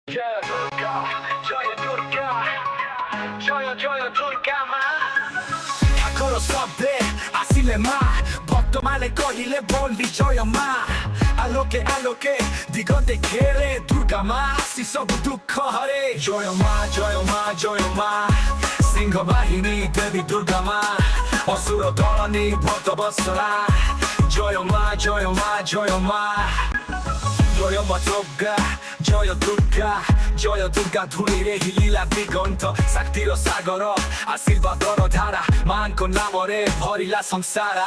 Jaya Durga, Jaya Durga, Jaya Jaya Durga ma. Hakoro sabde asile ma, বর্তমানে কহিলে বললি জয় মা। আলোকে আলোকে দিগন্তে ঘেরে দুর্গা মা আসি সব দুঃখ হরে। জয় মা জয় মা জয় মা, সিংহ বাহিনী দেবী দুর্গা মা, অসুর দলনি ভক্ত বৎসরা। জয় মা জয় মা জয় মা, জয় মা দুর্গা জয় দুর্গা, জয় দুর্গা ধুনিরে হিলিଲା ଦିଗନ୍ତ, ଶକ୍ତିର ସାଗର ଆଶୀର୍ବାଦର ଧାରା, ମାଙ୍କ ନାମରେ ଭରିଲା ସଂସାର।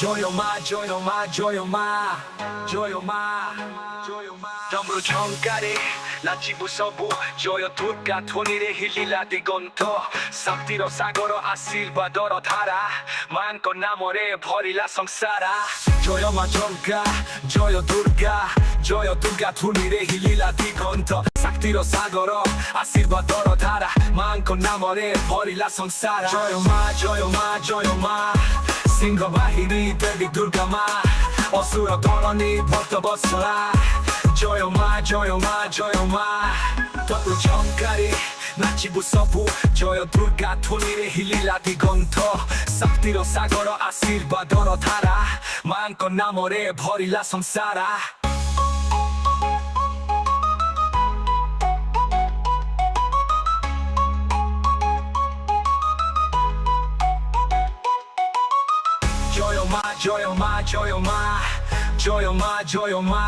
ଜୟ ମା ଜୟ ମା ଜୟ ମା ଜୟ ମା ଜୟ ମା, ଡମ୍ବରୁ ଝଙ୍କାରେ ନାଚିବୁ ସବୁ, ଜୟ ଦୁର୍ଗା ଧ୍ୱନିରେ ହିଲିଲା ଦିଗନ୍ତ, ଶକ୍ତିର ସାଗର ଆଶୀର୍ବାଦର ଧାରା, ମାଙ୍କ ନାମରେ ଭରିଲା ସଂସାର। ଜୟ ମା ଦୁର୍ଗା ଜୟ ଦୁର୍ଗା, ଜୟ ଦୁର୍ଗା ଧ୍ୱନିରେ ହିଲିଲା ଦିଗନ୍ତ, ଶକ୍ତିର ସାଗର ଆଶୀର୍ବାଦର ଧାରା, ମାଙ୍କ ନାମରେ ଭରିଲା ସଂସାର। ଜୟ ମା ଜୟ ମା ଜୟ ମା, ସିଂହ ବାହିনী ଦେବୀ ଦୁର୍ଗା ମା, ଅସୁର ଦଳନି ଭକ୍ତ ବତ୍ସରା। ଜୟ ମା ଜୟ ମା ଜୟ ମା, ତୁ ଝଙ୍କାରେ ନାଚିବୁ ସବୁ, ଜୟ ଦୁର୍ଗା ଧ୍ୱନିରେ ହିଲିଲା ଦିଗନ୍ତ, ଶକ୍ତିର ସାଗର ଆଶୀର୍ବାଦର ଧାରା, ମାଙ୍କ ନାମରେ ଭରିଲା ସଂସାର। জয় মা জয় মা জয় মা, জয় মা জয় মা,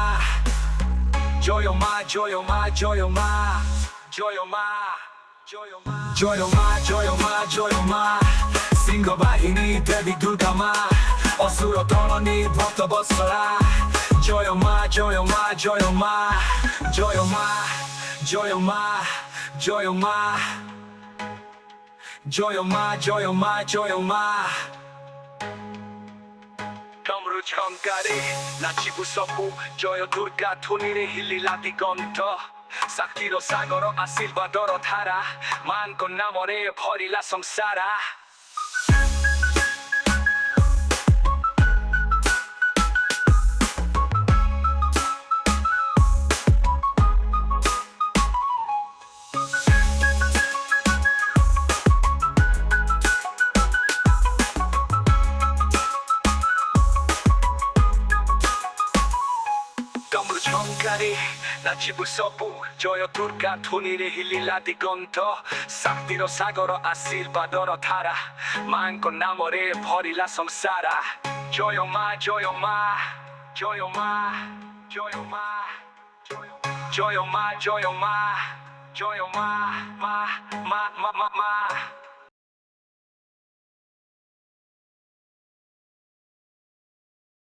জয় মা জয় মা জয় মা, জয় মা জয় মা জয় মা জয় মা জয় মা, সিংহ বাহিনী দেবী দুর্গা মা, অসুর দলনি ভক্ত বৎসরা। জয় মা জয় মা জয় মা, জয় মা জয় মা জয় মা, জয় মা জয় মা জয় মা, ଡମ୍ବରୁ ଝଙ୍କାରେ ନାଚିବୁ ସବୁ, ଜୟ ଦୁର୍ଗା ଧ୍ୱନିରେ ହିଲିଲା ଦିଗନ୍ତ, ଶକ୍ତିର ସାଗର ଆଶୀର୍ବାଦର ଧାରା, ମାଙ୍କ ନାମରେ ଭରିଲା ସଂସାର। ଡମ୍ବରୁ ଝଙ୍କାରେ ନାଚିବୁ ସବୁ, ଜୟ ଦୁର୍ଗା ଧ୍ୱନିରେ ହିଲିଲା ଦିଗନ୍ତ, ଶକ୍ତିର ସାଗର ଆଶୀର୍ବାଦର ଧାରା, ମାଙ୍କ ନାମରେ ଭରିଲା ସଂସାର। ଜୟ ମା ଜୟ ମା ଜୟ ମା ଜୟ ମା ଜୟ ମା ଜୟ ମା ଜୟ ମା ମା ମା ମା ମା।